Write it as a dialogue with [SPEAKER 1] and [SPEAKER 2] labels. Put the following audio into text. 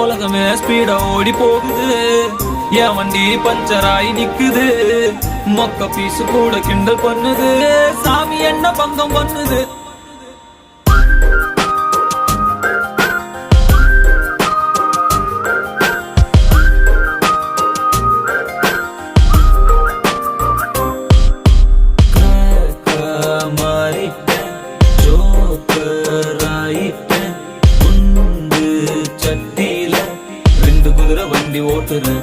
[SPEAKER 1] உலகமே ஸ்பீடா ஓடி போகுது, என் வண்டி பஞ்சராயி நிக்குது. மொக்க பீசு கூட கிண்டல் பண்ணுது, சாமி என்ன பங்கம் பண்ணுது. சட்டியில 2 குதிரை வண்டி ஓட்டுறேன்.